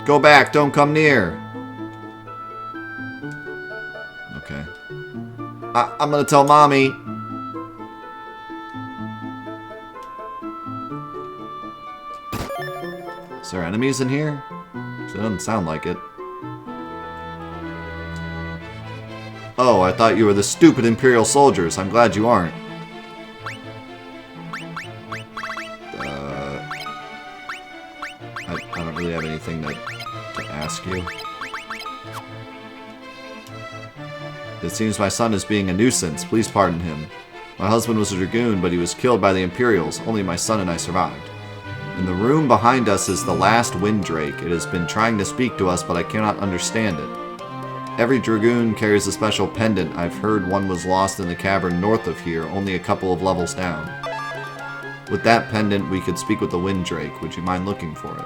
Go back, don't come near. Okay. I'm gonna tell Mommy. Is there enemies in here? It doesn't sound like it. Oh, I thought you were the stupid Imperial soldiers. I'm glad you aren't. I don't really have anything to ask you. It seems my son is being a nuisance. Please pardon him. My husband was a dragoon, but he was killed by the Imperials. Only my son and I survived. In the room behind us is the last Windrake. It has been trying to speak to us, but I cannot understand it. Every dragoon carries a special pendant. I've heard one was lost in the cavern north of here, only a couple of levels down. With that pendant, we could speak with the Windrake. Would you mind looking for it?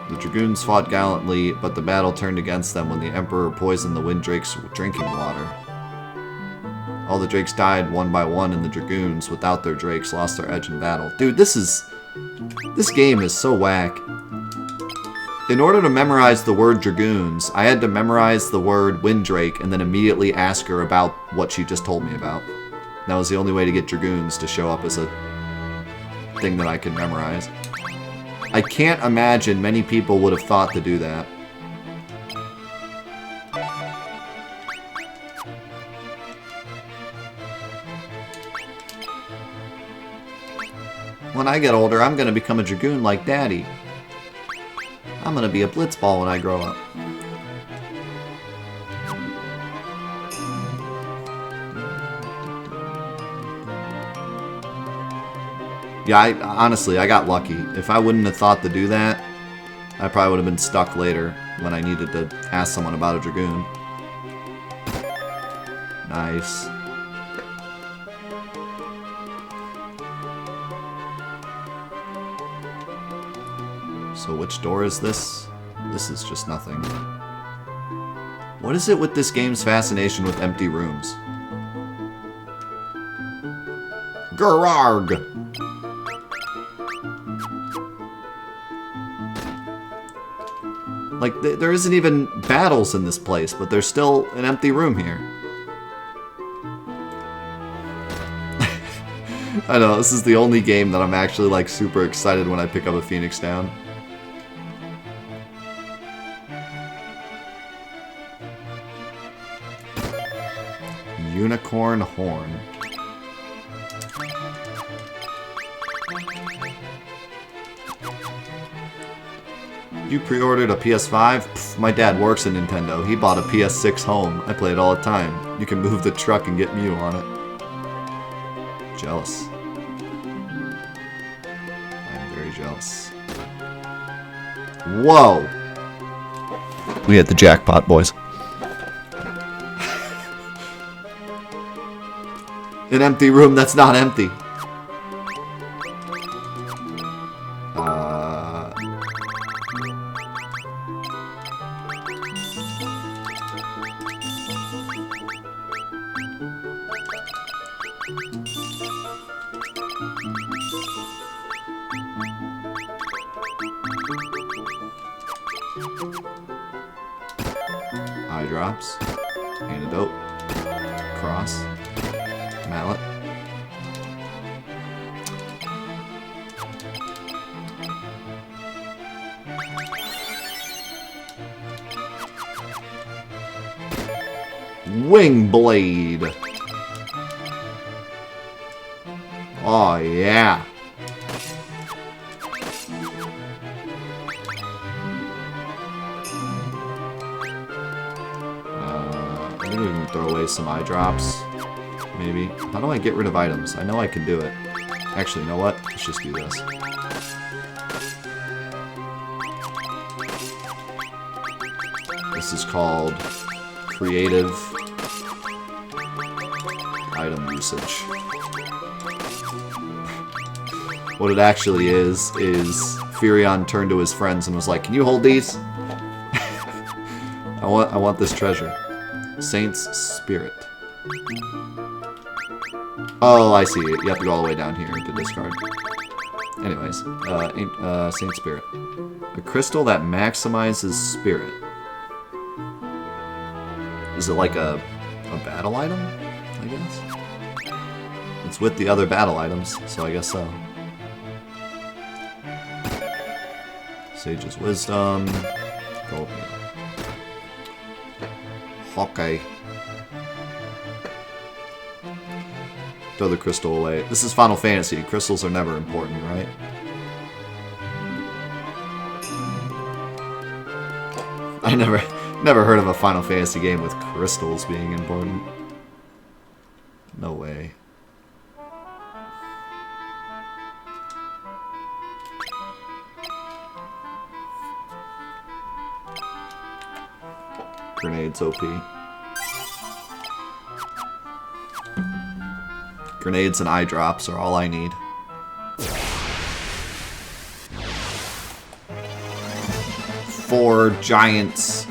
The dragoons fought gallantly, but the battle turned against them when the Emperor poisoned the Windrake's drinking water. All the drakes died one by one, and the dragoons, without their drakes, lost their edge in battle. Dude, this game is so whack. In order to memorize the word dragoons, I had to memorize the word Windrake and then immediately ask her about what she just told me about. That was the only way to get dragoons to show up as a thing that I could memorize. I can't imagine many people would have thought to do that. When I get older, I'm going to become a dragoon like Daddy. I'm going to be a blitzball when I grow up. Yeah, honestly, I got lucky. If I wouldn't have thought to do that, I probably would have been stuck later when I needed to ask someone about a dragoon. Nice. So which door is this? This is just nothing. What is it with this game's fascination with empty rooms? Gararg! Like, there isn't even battles in this place, but there's still an empty room here. I know, this is the only game that I'm actually, like, super excited when I pick up a Phoenix Down. Unicorn Horn. You pre-ordered a PS5? Pff, my dad works at Nintendo. He bought a PS6 home. I play it all the time. You can move the truck and get Mew on it. Jealous. I'm very jealous. Whoa! We hit the jackpot, boys. An empty room that's not empty. Eye drops. Antidote. Cross. Mallet. Wing blade. Oh yeah. Maybe we can throw away some eye drops. Maybe. How do I get rid of items? I know I can do it. Actually, you know what? Let's just do this. This is called creative item usage. What it actually is Furion turned to his friends and was like, "Can you hold these? I want this treasure." Saint's Spirit. Oh, I see. You have to go all the way down here to discard. Anyways, Saint Spirit. A crystal that maximizes spirit. Is it like a battle item, I guess? It's with the other battle items, so I guess so. Sage's Wisdom. Gold. Hawkeye. Throw the crystal away. This is Final Fantasy. Crystals are never important, right? I never heard of a Final Fantasy game with crystals being important. No way. Grenades OP. Grenades and eye drops are all I need. Four giants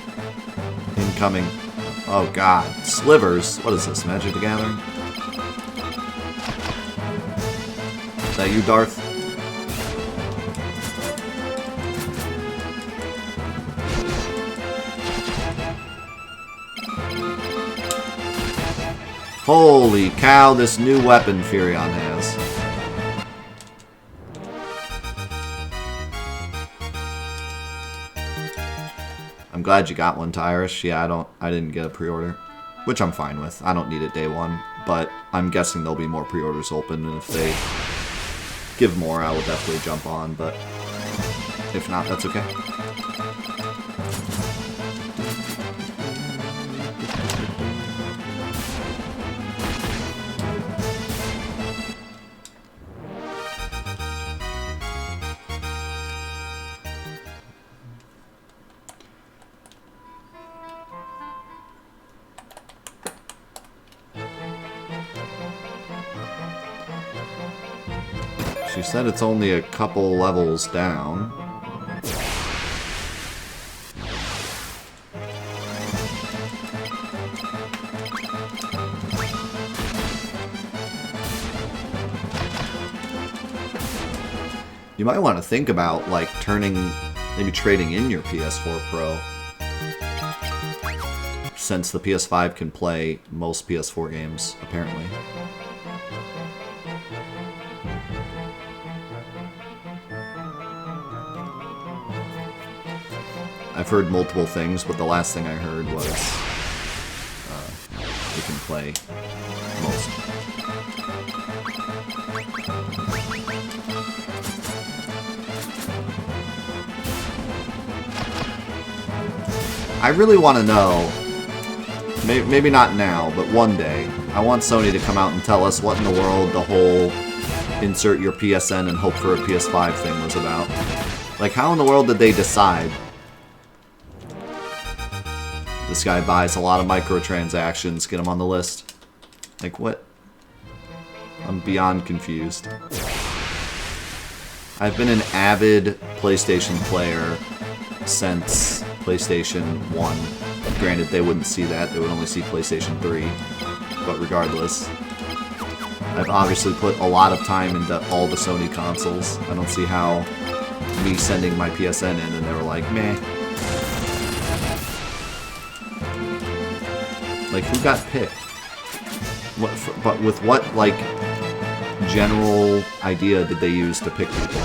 incoming. Oh god. Slivers. What is this? Magic the Gathering? Is that you, Darth? Holy cow, this new weapon Furion has. I'm glad you got one, Tyrish. Yeah, I didn't get a pre-order, which I'm fine with. I don't need it day one, but I'm guessing there'll be more pre-orders open, and if they give more, I will definitely jump on, but if not, that's okay. She said it's only a couple levels down. You might want to think about, like, maybe trading in your PS4 Pro. Since the PS5 can play most PS4 games, apparently. I've heard multiple things, but the last thing I heard was it can play most. I really want to know, maybe not now, but one day, I want Sony to come out and tell us what in the world the whole insert your PSN and hope for a PS5 thing was about. Like, how in the world did they decide? This guy buys a lot of microtransactions, get him on the list. Like, what? I'm beyond confused. I've been an avid PlayStation player since PlayStation 1. Granted, they wouldn't see that. They would only see PlayStation 3. But regardless, I've obviously put a lot of time into all the Sony consoles. I don't see how me sending my PSN in and they were like, meh. Like, who got picked? But with what, like, general idea did they use to pick people?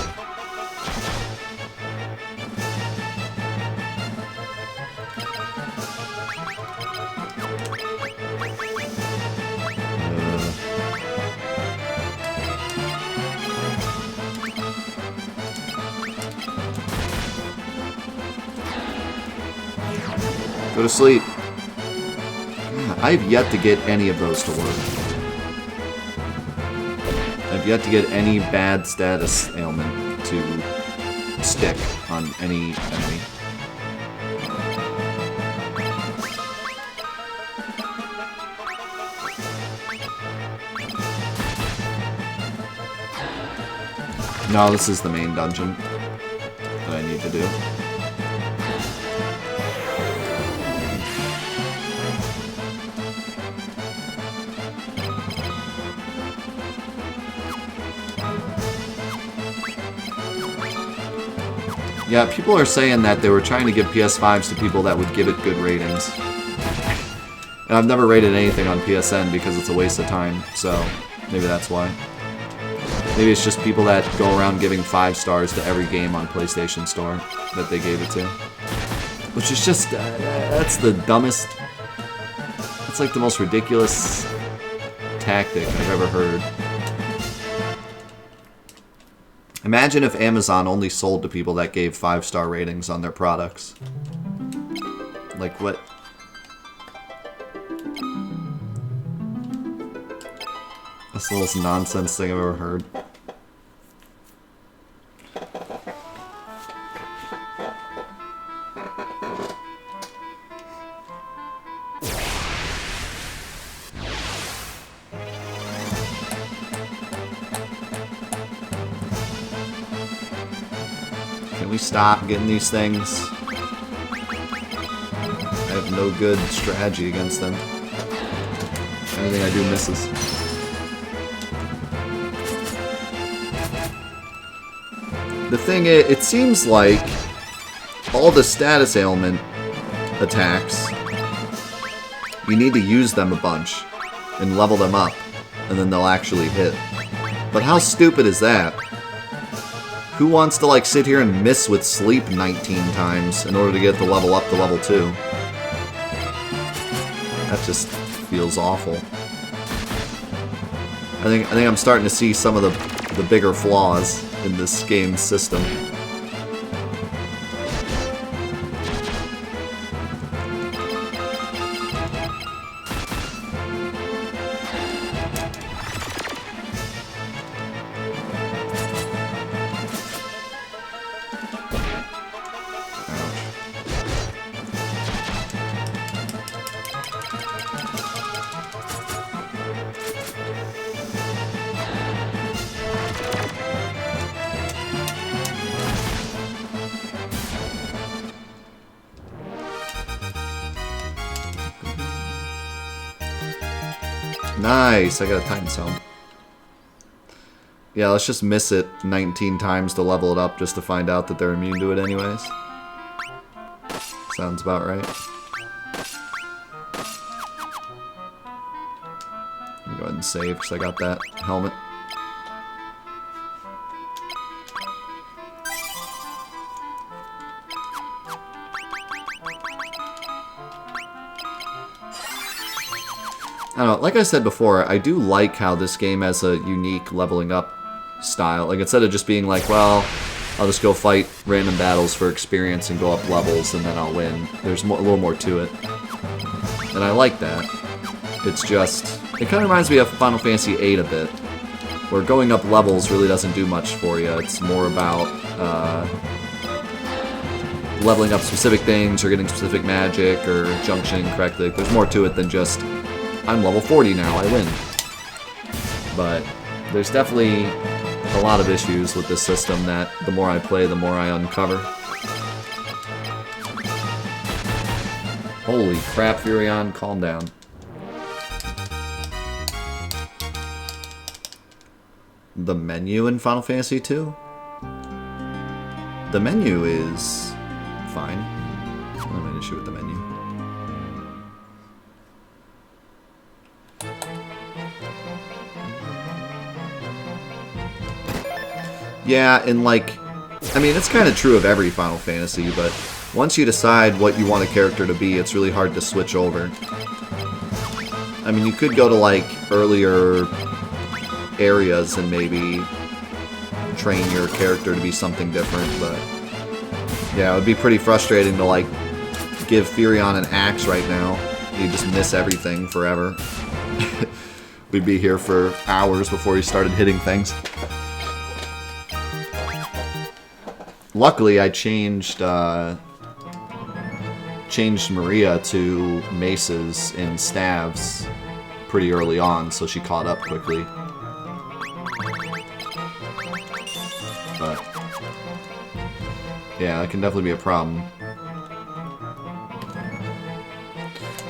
Go to sleep. I've yet to get any of those to work. I've yet to get any bad status ailment to stick on any enemy. No, this is the main dungeon that I need to do. Yeah, people are saying that they were trying to give PS5s to people that would give it good ratings. And I've never rated anything on PSN because it's a waste of time, so maybe that's why. Maybe it's just people that go around giving 5 stars to every game on PlayStation Store that they gave it to. Which is just, that's the dumbest, that's like the most ridiculous tactic I've ever heard. Imagine if Amazon only sold to people that gave 5-star ratings on their products. Like what? That's the most nonsense thing I've ever heard. Can we stop getting these things? I have no good strategy against them. Anything I do misses. The thing is, it seems like all the status ailment attacks, you need to use them a bunch and level them up, and then they'll actually hit. But how stupid is that? Who wants to, like, sit here and miss with sleep 19 times in order to get the level up to level 2? That just feels awful. I think I'm starting to see some of the bigger flaws in this game's system. Nice, I got a Titan sound. Yeah, let's just miss it 19 times to level it up just to find out that they're immune to it anyways. Sounds about right. I'll go ahead and save because I got that helmet. I don't know, like I said before, I do like how this game has a unique leveling up style. Like, instead of just being like, well, I'll just go fight random battles for experience and go up levels and then I'll win. There's a little more to it. And I like that. It's just, it kind of reminds me of Final Fantasy VIII a bit, where going up levels really doesn't do much for you. It's more about leveling up specific things or getting specific magic or junctioning correctly. There's more to it than just, I'm level 40 now, I win. But there's definitely a lot of issues with this system that the more I play, the more I uncover. Holy crap, Furion, calm down. The menu in Final Fantasy II? The menu is fine. I don't have an issue with the menu. Yeah, and like, I mean, it's kind of true of every Final Fantasy, but once you decide what you want a character to be, it's really hard to switch over. I mean, you could go to, like, earlier areas and maybe train your character to be something different, but yeah, it would be pretty frustrating to, like, give Furion an axe right now. He'd just miss everything forever. We'd be here for hours before he started hitting things. Luckily, I changed Maria to maces and staves pretty early on, so she caught up quickly. But yeah, that can definitely be a problem.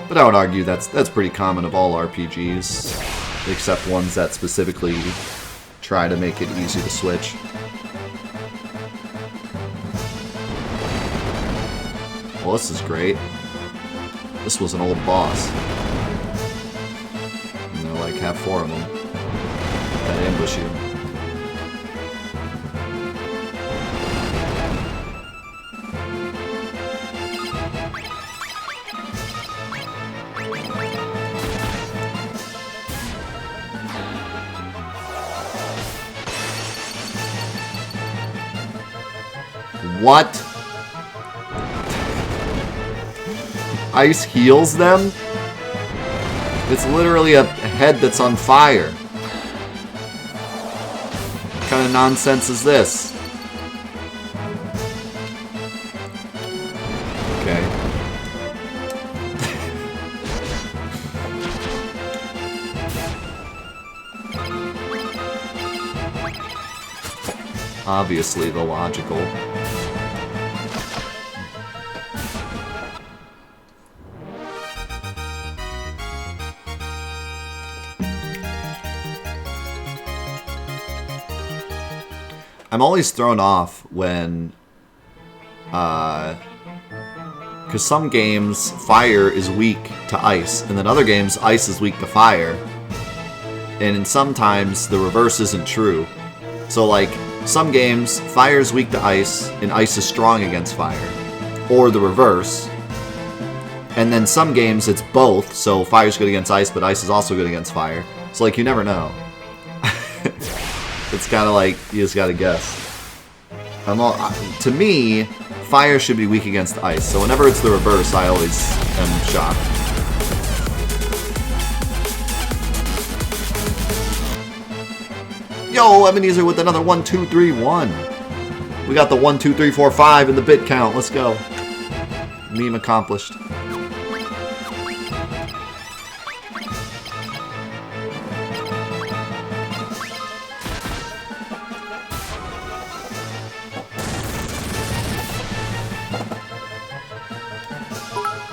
But I would argue that's pretty common of all RPGs, except ones that specifically try to make it easy to switch. Well, this is great. This was an old boss. And there like have 4 of them that ambush you. What? Ice heals them? It's literally a head that's on fire. What kind of nonsense is this? Okay. Obviously the logical. I'm always thrown off when, because some games, fire is weak to ice, and then other games, ice is weak to fire. And in sometimes, the reverse isn't true. So, like, some games, fire is weak to ice, and ice is strong against fire. Or the reverse. And then some games, it's both, so fire's good against ice, but ice is also good against fire. So, like, you never know. It's kind of like, you just gotta guess. To me, fire should be weak against ice, so whenever it's the reverse, I always am shocked. Yo, Ebenezer with another 1, 2, 3, 1. We got the 1, 2, 3, 4, 5 in the bit count. Let's go. Meme accomplished.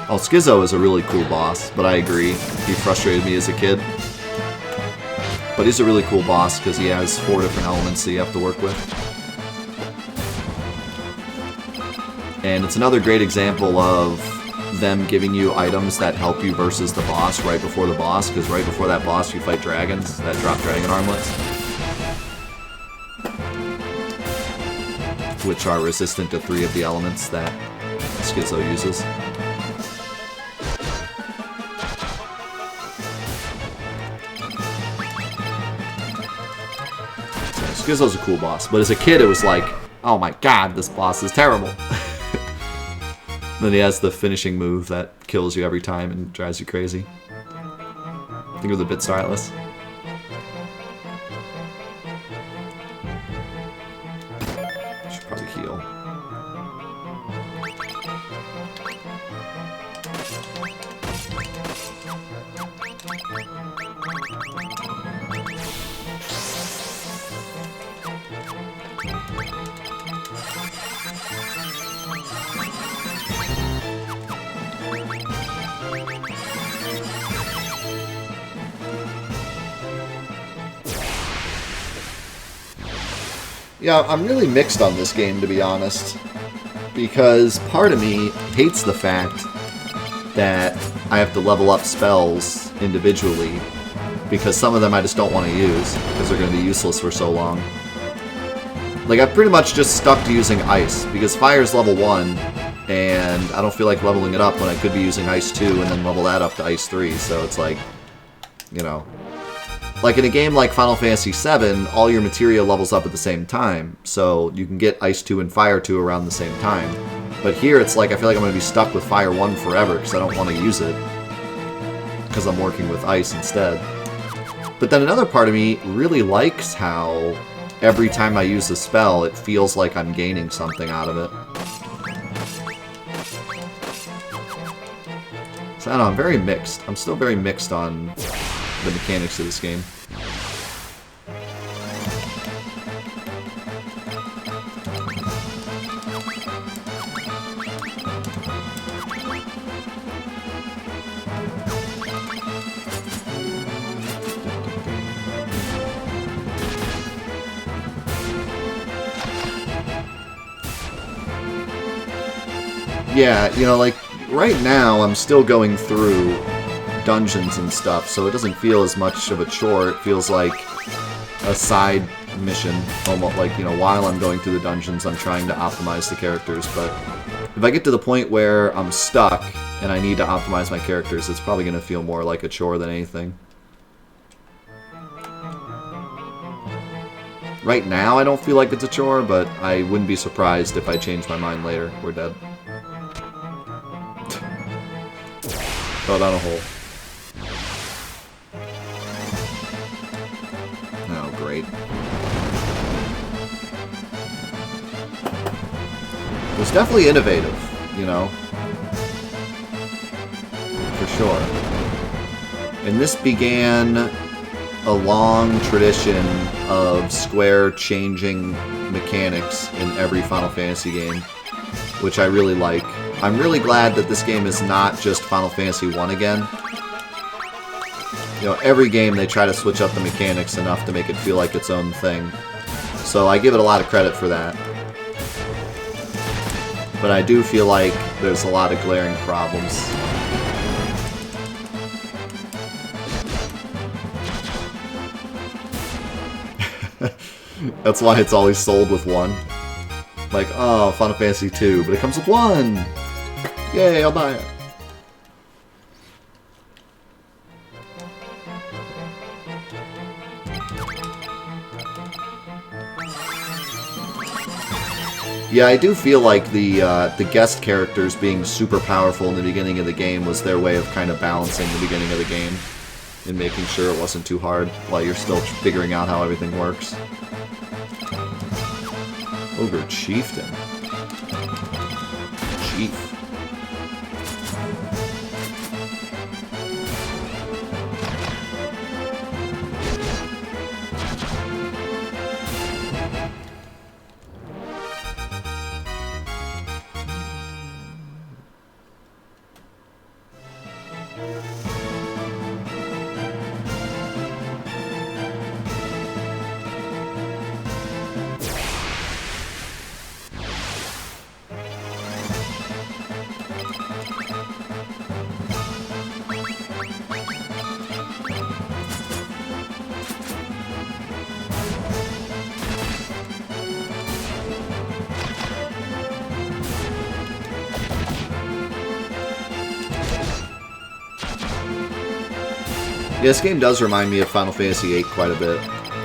Oh, Schizo is a really cool boss, but I agree. He frustrated me as a kid. But he's a really cool boss because he has 4 different elements that you have to work with. And it's another great example of them giving you items that help you versus the boss right before the boss, because right before that boss you fight dragons that drop dragon armlets, which are resistant to 3 of the elements that Schizo uses. Schizo's a cool boss, but as a kid it was like, oh my god, this boss is terrible. Then he has the finishing move that kills you every time and drives you crazy. Think of the bit stylus. Should probably heal. Yeah, I'm really mixed on this game, to be honest, because part of me hates the fact that I have to level up spells individually, because some of them I just don't want to use, because they're going to be useless for so long. Like, I've pretty much just stuck to using Ice, because Fire's level 1, and I don't feel like leveling it up when I could be using Ice 2 and then level that up to Ice 3, so it's like, you know. Like in a game like Final Fantasy VII, all your materia levels up at the same time, so you can get Ice 2 and Fire 2 around the same time. But here it's like, I feel like I'm going to be stuck with Fire 1 forever because I don't want to use it, because I'm working with Ice instead. But then another part of me really likes how every time I use a spell, it feels like I'm gaining something out of it. So I don't know, I'm very mixed. I'm still very mixed on the mechanics of this game. Yeah, you know, like, right now I'm still going through dungeons and stuff, so it doesn't feel as much of a chore. It feels like a side mission, almost like, you know, while I'm going through the dungeons, I'm trying to optimize the characters, but if I get to the point where I'm stuck and I need to optimize my characters, it's probably going to feel more like a chore than anything. Right now, I don't feel like it's a chore, but I wouldn't be surprised if I change my mind later. We're dead. Fell down a hole. Oh, great. It was definitely innovative, you know? For sure. And this began a long tradition of Square changing mechanics in every Final Fantasy game, which I really like. I'm really glad that this game is not just Final Fantasy 1 again. You know, every game they try to switch up the mechanics enough to make it feel like its own thing. So I give it a lot of credit for that. But I do feel like there's a lot of glaring problems. That's why it's always sold with 1. Like, oh, Final Fantasy 2, but it comes with 1! Yay, I'll buy it. Yeah, I do feel like the guest characters being super powerful in the beginning of the game was their way of kind of balancing the beginning of the game and making sure it wasn't too hard while you're still figuring out how everything works. Ogre Chieftain. Chief. Yeah, this game does remind me of Final Fantasy VIII quite a bit,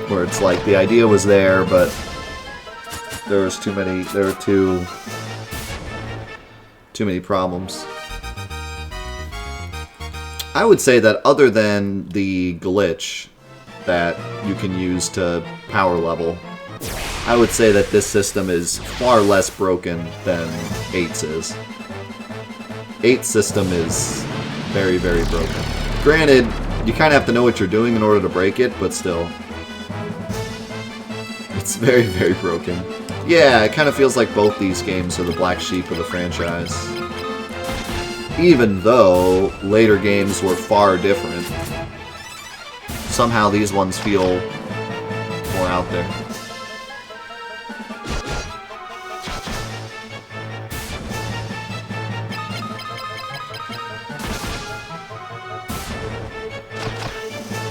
where it's like the idea was there, but there were too many problems. I would say that other than the glitch that you can use to power level, I would say that this system is far less broken than 8's is. 8's system is very, very broken. Granted, you kind of have to know what you're doing in order to break it, but still. It's very, very broken. Yeah, it kind of feels like both these games are the black sheep of the franchise. Even though later games were far different, somehow these ones feel more out there.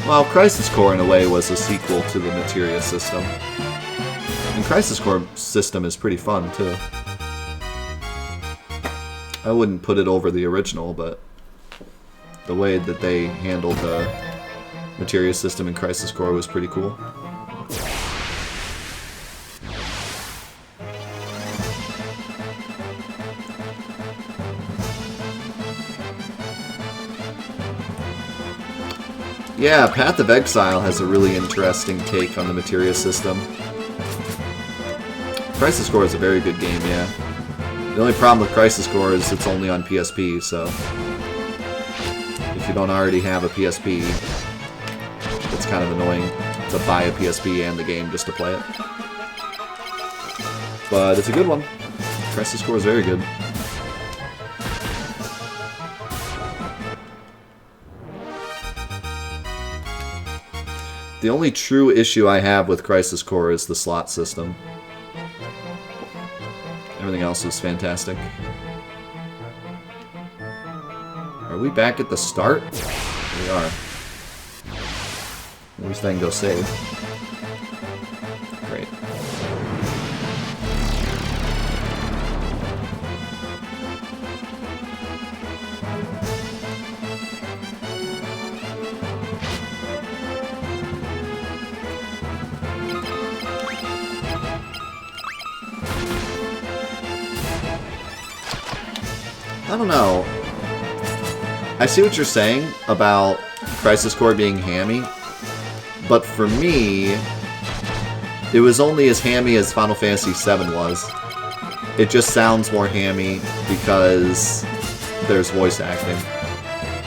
Well, Crisis Core, in a way, was a sequel to the Materia system. And Crisis Core system is pretty fun, too. I wouldn't put it over the original, but the way that they handled the Materia system in Crisis Core was pretty cool. Yeah, Path of Exile has a really interesting take on the Materia system. Crisis Core is a very good game, yeah. The only problem with Crisis Core is it's only on PSP, so if you don't already have a PSP, it's kind of annoying to buy a PSP and the game just to play it. But it's a good one. Crisis Core is very good. The only true issue I have with Crisis Core is the slot system. Everything else is fantastic. we back at the start? We are. At least I can go save. Great. I don't know. I see what you're saying about Crisis Core being hammy, but for me, it was only as hammy as Final Fantasy VII was. It just sounds more hammy because there's voice acting.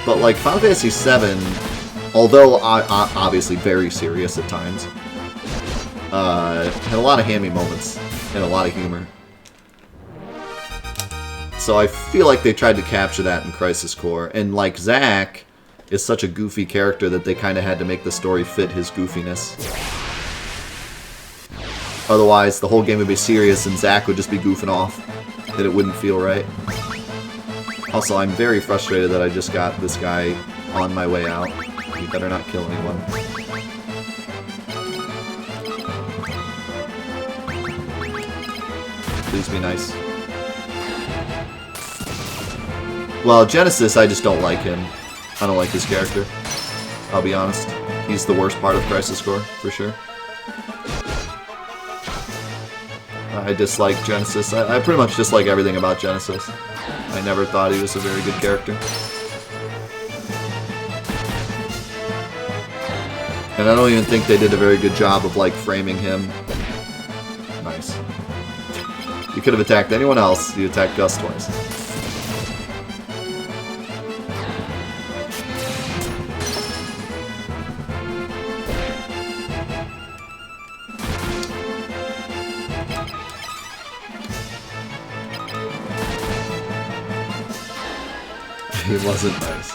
But like Final Fantasy VII, although obviously very serious at times, had a lot of hammy moments and a lot of humor. So I feel like they tried to capture that in Crisis Core. And like Zack is such a goofy character that they kind of had to make the story fit his goofiness. Otherwise, the whole game would be serious and Zack would just be goofing off. And it wouldn't feel right. Also, I'm very frustrated that I just got this guy on my way out. He better not kill anyone. Please be nice. Well, Genesis, I just don't like him. I don't like his character. I'll be honest. He's the worst part of Crisis Core, for sure. I dislike Genesis. I pretty much dislike everything about Genesis. I never thought he was a very good character. And I don't even think they did a very good job of, like, framing him. Nice. You could have attacked anyone else. You attacked Gus twice. He wasn't nice.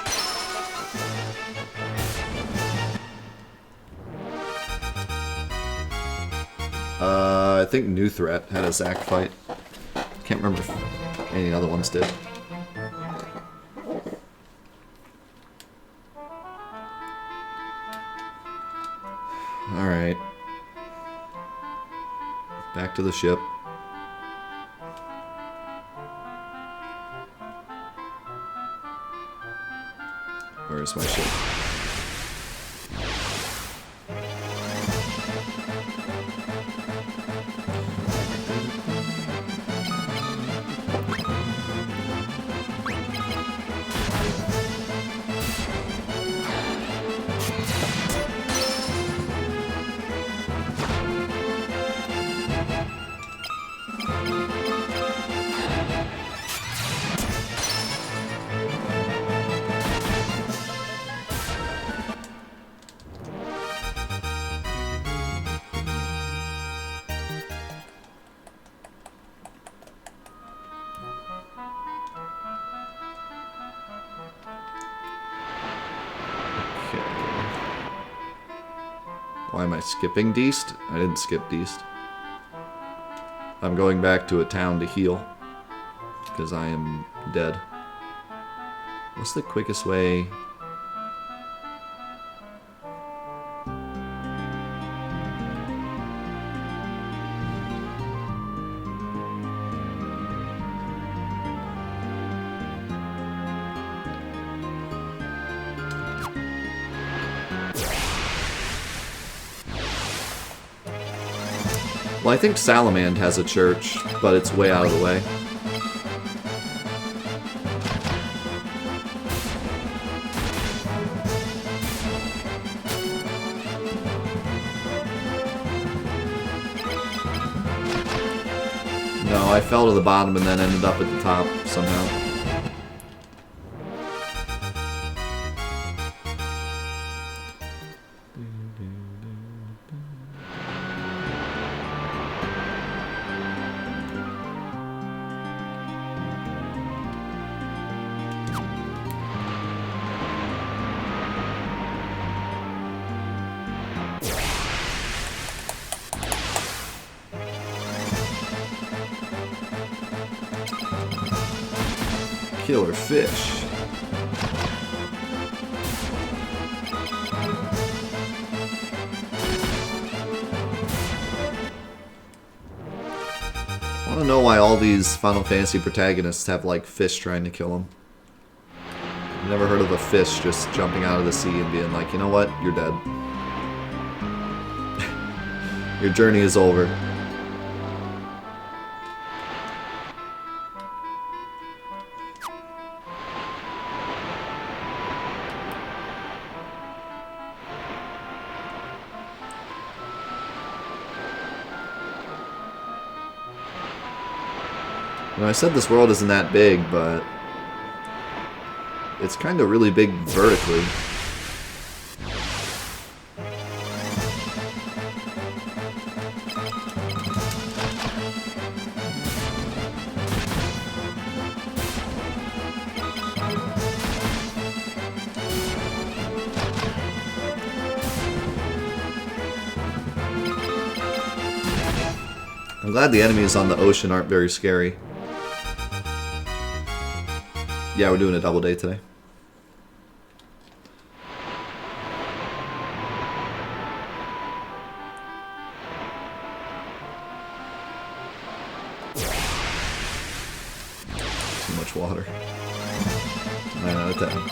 I think New Threat had a Zack fight. Can't remember if any other ones did. Alright. Back to the ship. Where's my ship? Why am I skipping Deist? I didn't skip Deist. I'm going back to a town to heal. Because I am dead. What's the quickest way? Well, I think Salamand has a church, but it's way out of the way. No, I fell to the bottom and then ended up at the top somehow. Killer fish. don't know why all these Final Fantasy protagonists have, like, fish trying to kill them. I've never heard of a fish just jumping out of the sea and being like, you know what? You're dead. Your journey is over. You know, I said this world isn't that big, but it's kind of really big vertically. I'm glad the enemies on the ocean aren't very scary. Yeah, we're doing a double day today. Too much water. 9 out of 10.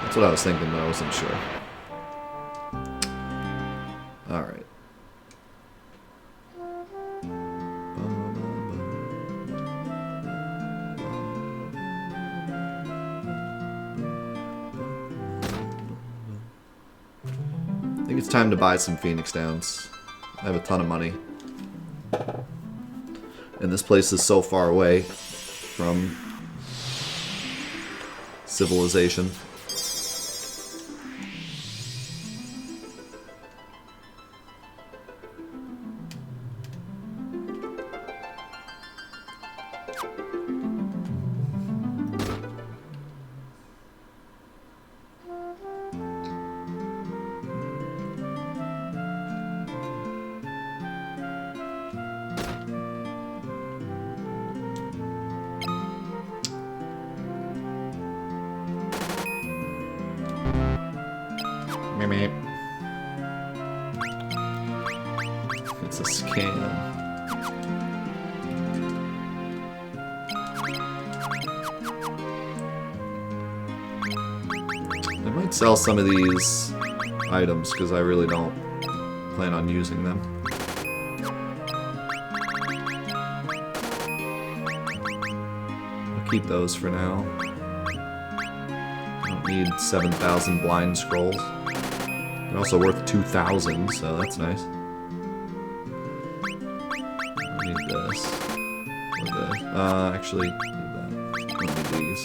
That's what I was thinking, but I wasn't sure. Alright. I think it's time to buy some Phoenix Downs. I have a ton of money. And this place is so far away from civilization. It's a scam. I might sell some of these items because I really don't plan on using them. I'll keep those for now. I don't need 7,000 blind scrolls. They're also worth 2,000, so that's nice. I need this. Or this. Actually, need that. I don't need these.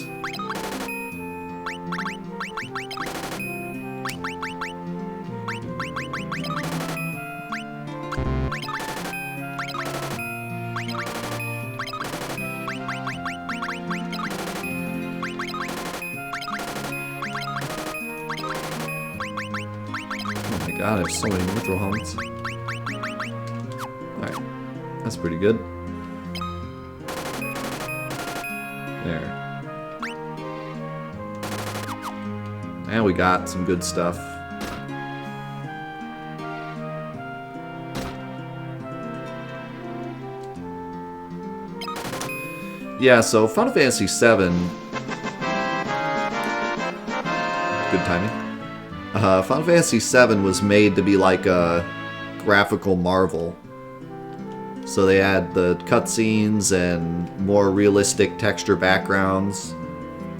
God, I have so many mithril helmets. Alright, that's pretty good. There. And we got some good stuff. Yeah, so Final Fantasy VII... Good timing. Final Fantasy VII was made to be like a graphical marvel. So they had the cutscenes and more realistic texture backgrounds.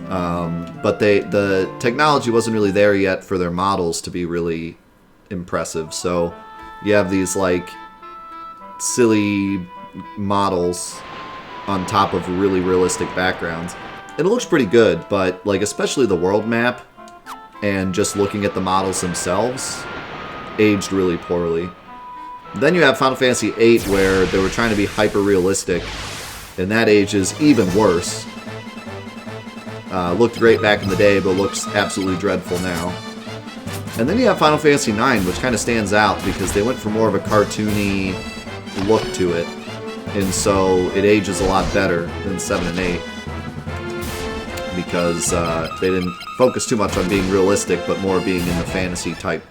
But the technology wasn't really there yet for their models to be really impressive. So you have these like silly models on top of really realistic backgrounds. It looks pretty good, but like especially the world map and just looking at the models themselves aged really poorly. Then you have Final Fantasy VIII where they were trying to be hyper-realistic, and that ages even worse. Looked great back in the day, but looks absolutely dreadful now. And then you have Final Fantasy IX, which kind of stands out because they went for more of a cartoony, look to it, and so it ages a lot better than 7 and 8 because they didn't focus too much on being realistic, but more being in the fantasy type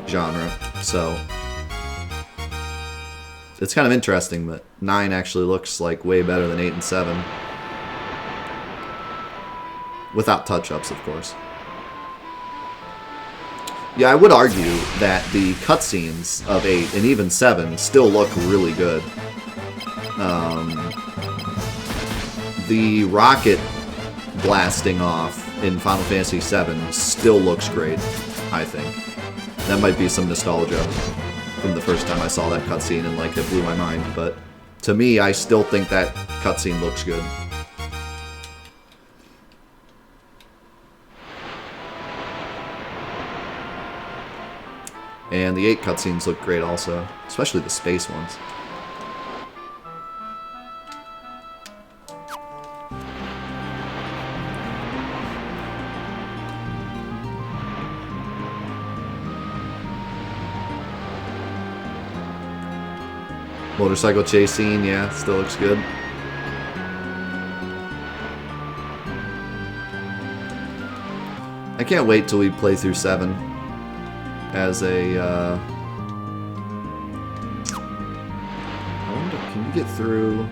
genre. So it's kind of interesting that 9 actually looks like way better than 8 and 7. Without touch-ups, of course. Yeah, I would argue that the cutscenes of 8 and even 7 still look really good. The rocket blasting off in Final Fantasy VII still looks great, I think. That might be some nostalgia from the first time I saw that cutscene and like it blew my mind, but to me, I still think that cutscene looks good. And the 8 cutscenes look great also, especially the space ones. Motorcycle chase scene, yeah, still looks good. I can't wait till we play through 7 as a, I wonder, can you get through?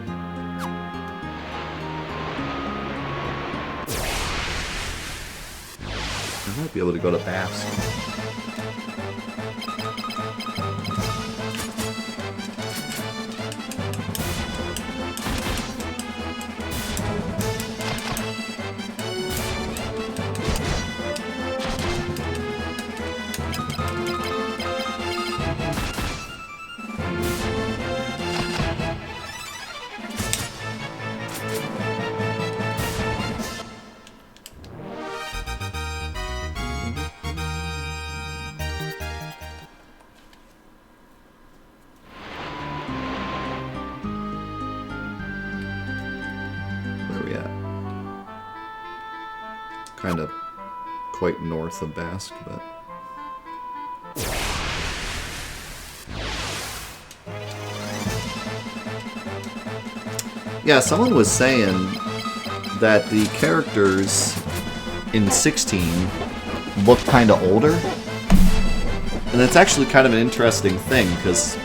I might be able to go to Basque. Kind of quite north of Basque, but yeah, someone was saying that the characters in 16 look kind of older, and it's actually kind of an interesting thing because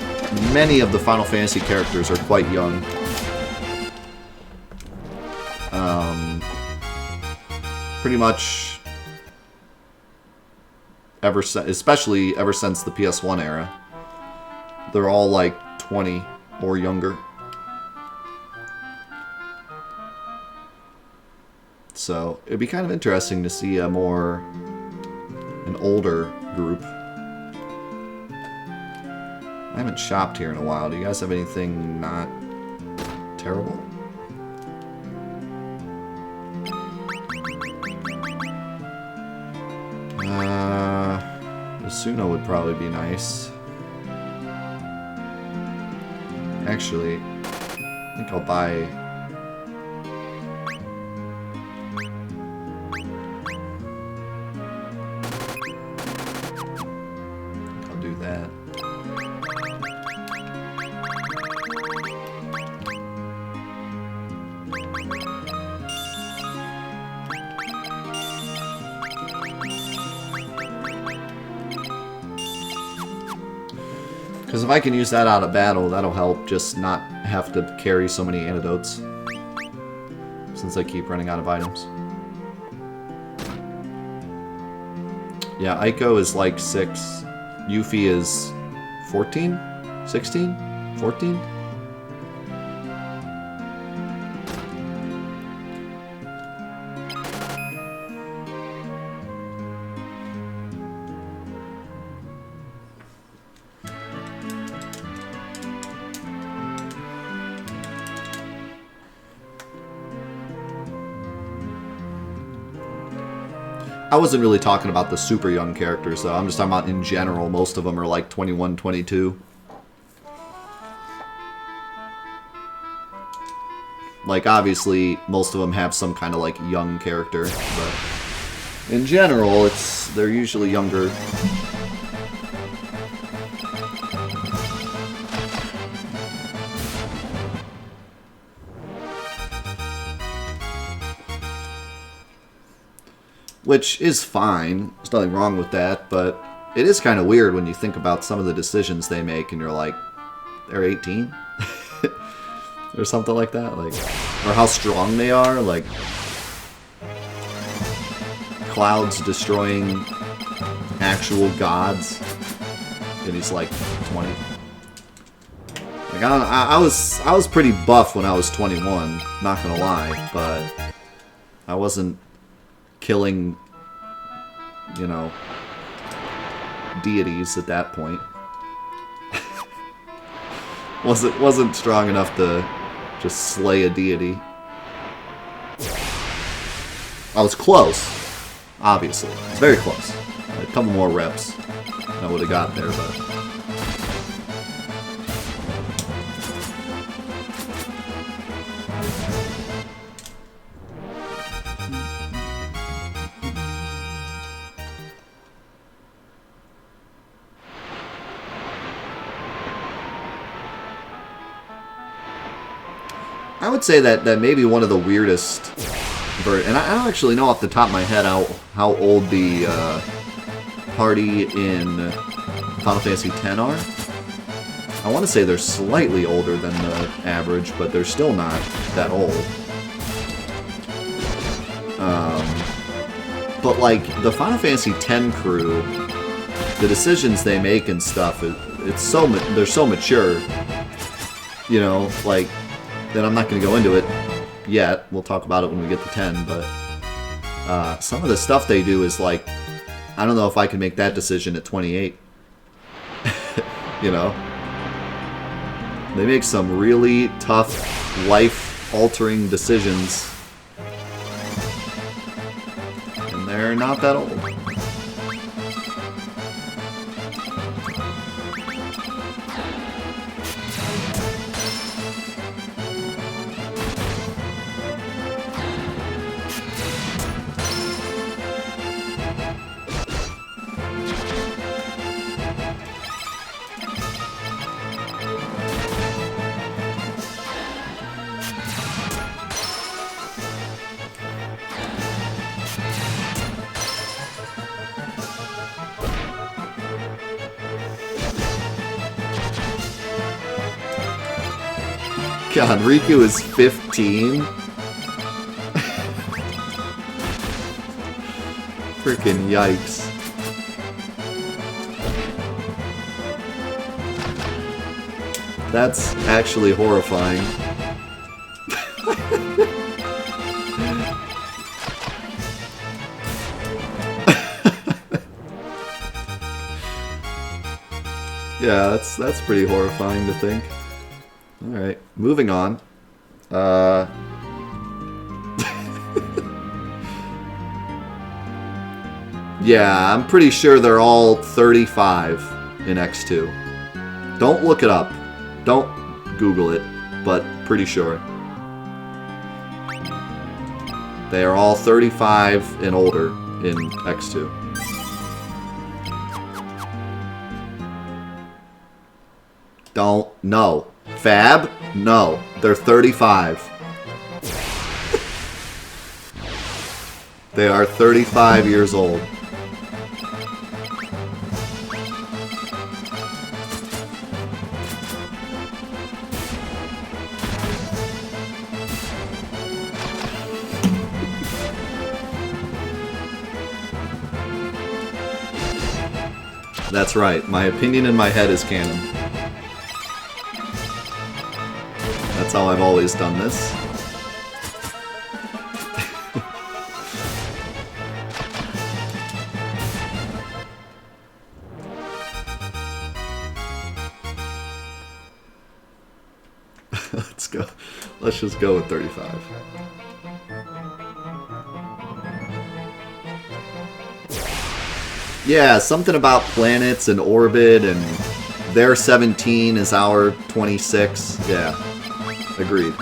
many of the Final Fantasy characters are quite young. Pretty much especially ever since the PS1 era. They're all like 20 or younger. So it'd be kind of interesting to see an older group. I haven't shopped here in a while. Do you guys have anything not terrible? Suno would probably be nice. Actually, I think I'll buy... I'll do that. Because if I can use that out of battle, that'll help just not have to carry so many antidotes. Since I keep running out of items. Yeah, Aiko is like 6. Yuffie is 14? 16? 14? I wasn't really talking about the super young characters, though. I'm just talking about in general. Most of them are like 21, 22. Like, obviously, most of them have some kind of, like, young character, but in general, they're usually younger. which is fine. There's nothing wrong with that, but it is kind of weird when you think about some of the decisions they make and you're like, they're 18? Or something like that, like, or how strong they are, like Cloud's destroying actual gods, and he's like 20. Like I was pretty buff when I was 21, not gonna lie, but I wasn't killing, you know, deities at that point. wasn't strong enough to just slay a deity. I was close, obviously. It's very close. A couple more reps, and I would have got there, but... I would say that maybe one of the weirdest, and I don't actually know off the top of my head how old the party in Final Fantasy X are. I want to say they're slightly older than the average, but they're still not that old. But like the Final Fantasy X crew, the decisions they make and stuff, they're so mature. You know, like. Then I'm not going to go into it yet. We'll talk about it when we get to 10, but some of the stuff they do is like, I don't know if I can make that decision at 28. You know? They make some really tough, life-altering decisions. And they're not that old. God, Riku is 15? Freaking yikes. That's actually horrifying. Yeah, that's pretty horrifying to think. Alright, moving on. Yeah, I'm pretty sure they're all 35 in X2. Don't look it up. Don't Google it, but pretty sure. They are all 35 and older in X2. Don't, no. Fab? No. They're 35. They are 35 years old. That's right. My opinion in my head is canon. That's how I've always done this. Let's go. Let's just go with 35. Yeah, something about planets and orbit, and their 17 is our 26. Yeah, agreed.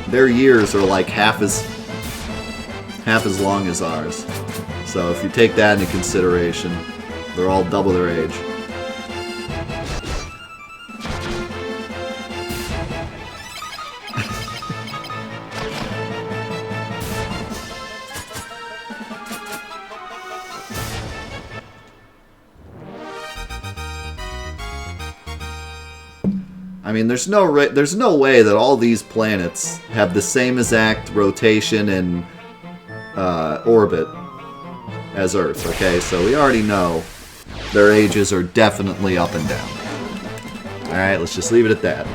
Their years are like half as long as ours. So if you take that into consideration, they're all double their age. I mean, there's no way that all these planets have the same exact rotation and orbit as Earth, okay? So we already know their ages are definitely up and down. Alright, let's just leave it at that.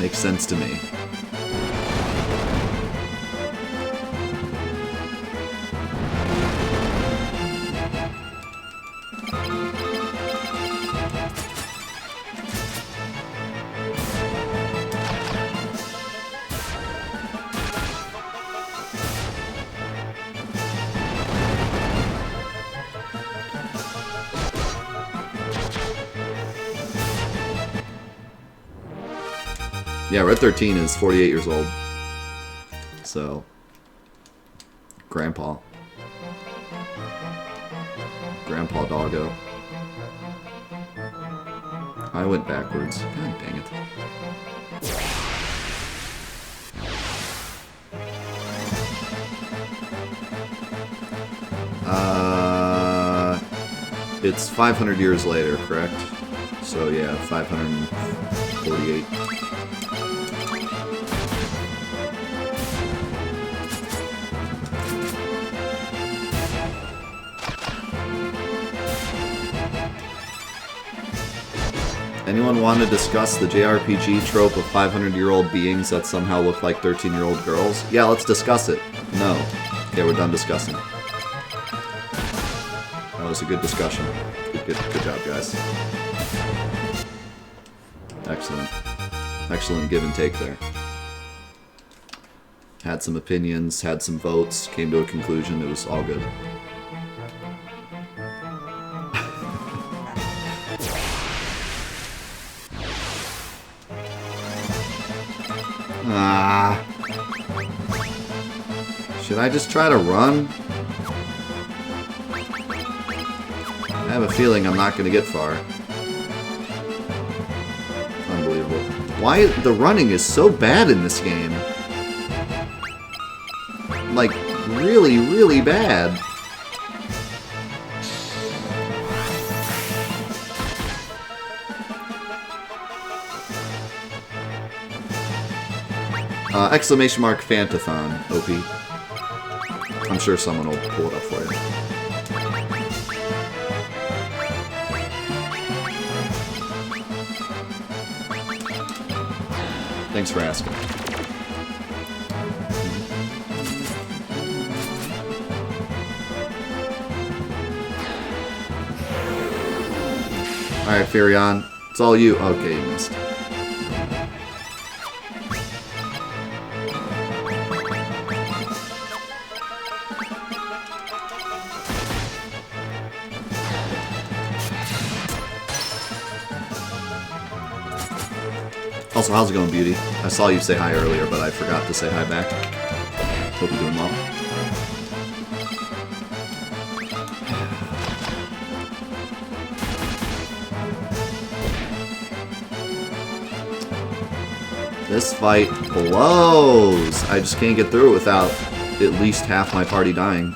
Makes sense to me. Yeah, Red 13 is 48 years old. So, Grandpa. Grandpa Doggo. I went backwards. God dang it. It's 500 years later, correct? So yeah, 548. Anyone want to discuss the JRPG trope of 500-year-old beings that somehow look like 13-year-old girls? Yeah, let's discuss it. No. Okay, we're done discussing. That was a good discussion. Good job, guys. Excellent. Excellent give and take there. Had some opinions, had some votes, came to a conclusion. It was all good. Should I just try to run? I have a feeling I'm not going to get far. Unbelievable. Why the running is so bad in this game? Like, really, really bad. Exclamation mark Fantathon, OP. I'm sure someone will pull it up for you. Thanks for asking. Alright, Furion. It's all you. Okay, you missed. Also, how's it going, Beauty? I saw you say hi earlier, but I forgot to say hi back. Hope you're doing well. This fight blows! I just can't get through it without at least half my party dying.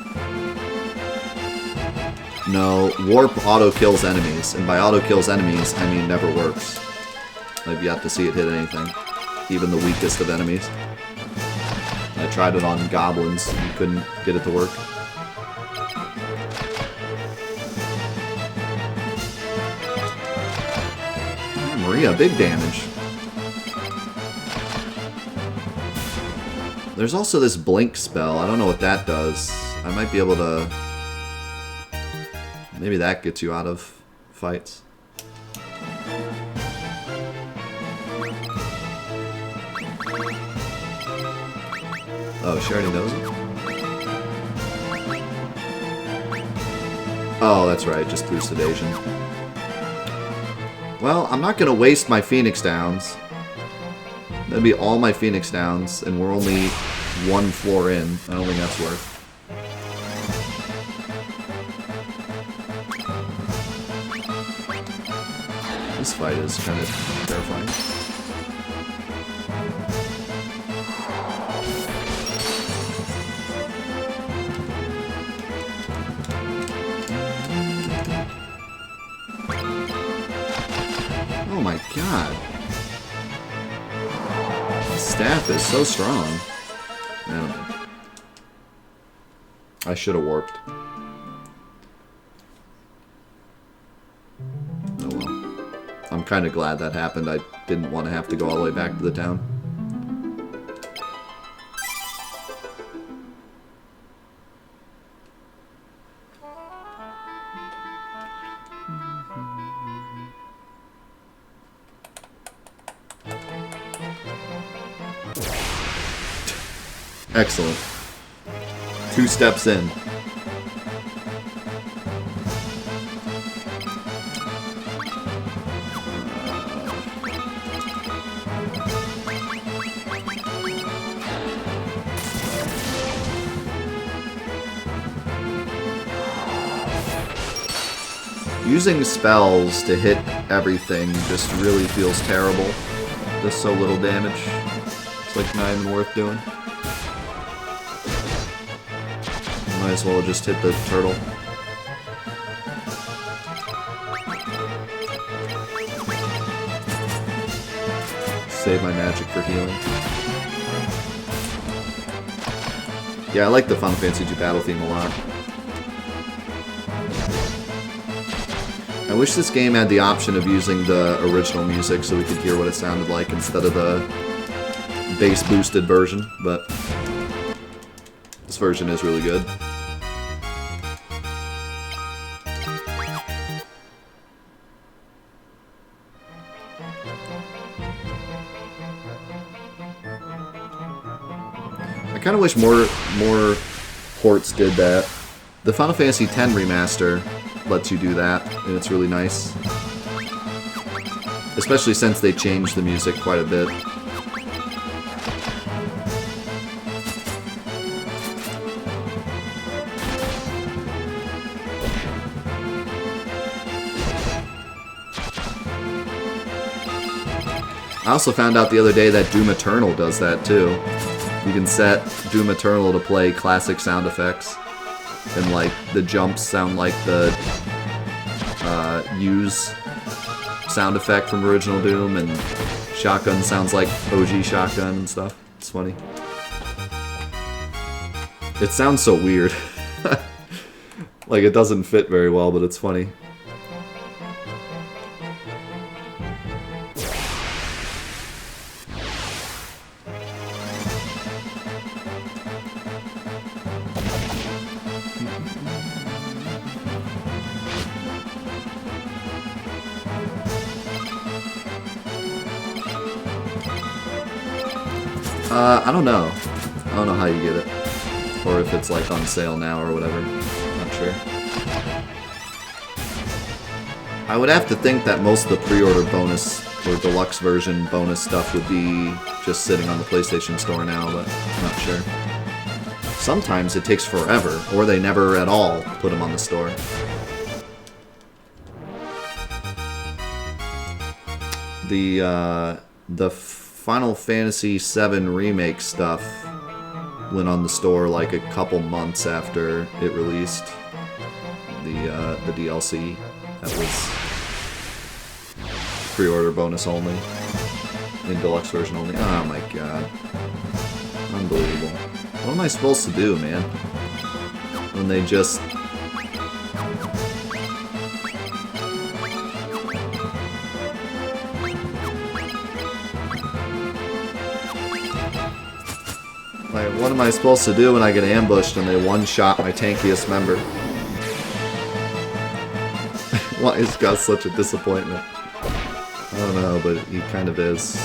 No, Warp auto-kills enemies, and by auto-kills enemies, I mean never works. I've yet to see it hit anything, even the weakest of enemies. I tried it on goblins and couldn't get it to work. Maria, big damage. There's also this blink spell. I don't know what that does. I might be able to... Maybe that gets you out of fights. Oh, she already knows it? Oh, that's right, just boost evasion. Well, I'm not gonna waste my Phoenix Downs. That'd be all my Phoenix Downs, and we're only one floor in. I don't think that's worth. This fight is kind of terrifying. my god. The staff is so strong. I should have warped. Oh well. I'm kind of glad that happened. I didn't want to have to go all the way back to the town. Excellent. 2 steps in. Using spells to hit everything just really feels terrible. There's so little damage. It's like not even worth doing. Might as well just hit the turtle. Save my magic for healing. Yeah, I like the Final Fantasy II battle theme a lot. I wish this game had the option of using the original music so we could hear what it sounded like instead of the bass boosted version, but this version is really good. I kind of wish more ports did that. The Final Fantasy X remaster lets you do that, and it's really nice. Especially since they changed the music quite a bit. I also found out the other day that Doom Eternal does that too. You can set Doom Eternal to play classic sound effects, and like the jumps sound like the use sound effect from original Doom, and shotgun sounds like OG shotgun and stuff. It's funny. It sounds so weird. Like it doesn't fit very well, but it's funny. I don't know. I don't know how you get it. Or if it's like on sale now or whatever. Not sure. I would have to think that most of the pre-order bonus or deluxe version bonus stuff would be just sitting on the PlayStation Store now, but I'm not sure. Sometimes it takes forever, or they never at all put them on the store. The Final Fantasy VII Remake stuff went on the store like a couple months after it released. The DLC that was pre-order bonus only, in deluxe version only. Oh my god, unbelievable! What am I supposed to do, man? When they just what am I supposed to do when I get ambushed and they one-shot my tankiest member? Why is Gus such a disappointment? I don't know, but he kind of is.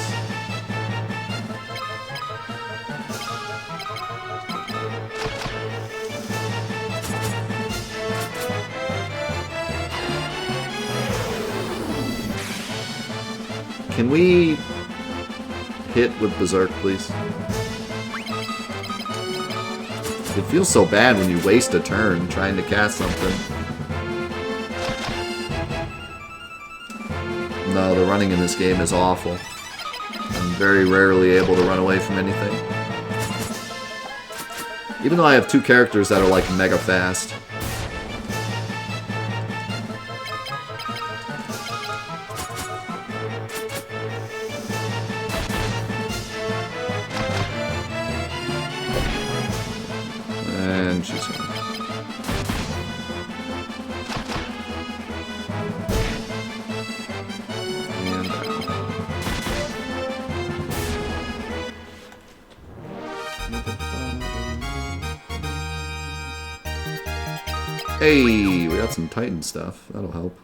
Can we hit with Berserk, please? It feels so bad when you waste a turn trying to cast something. No, the running in this game is awful. I'm very rarely able to run away from anything. Even though I have 2 characters that are like mega fast. And she's gone. And hey, we got some Titan stuff. That'll help.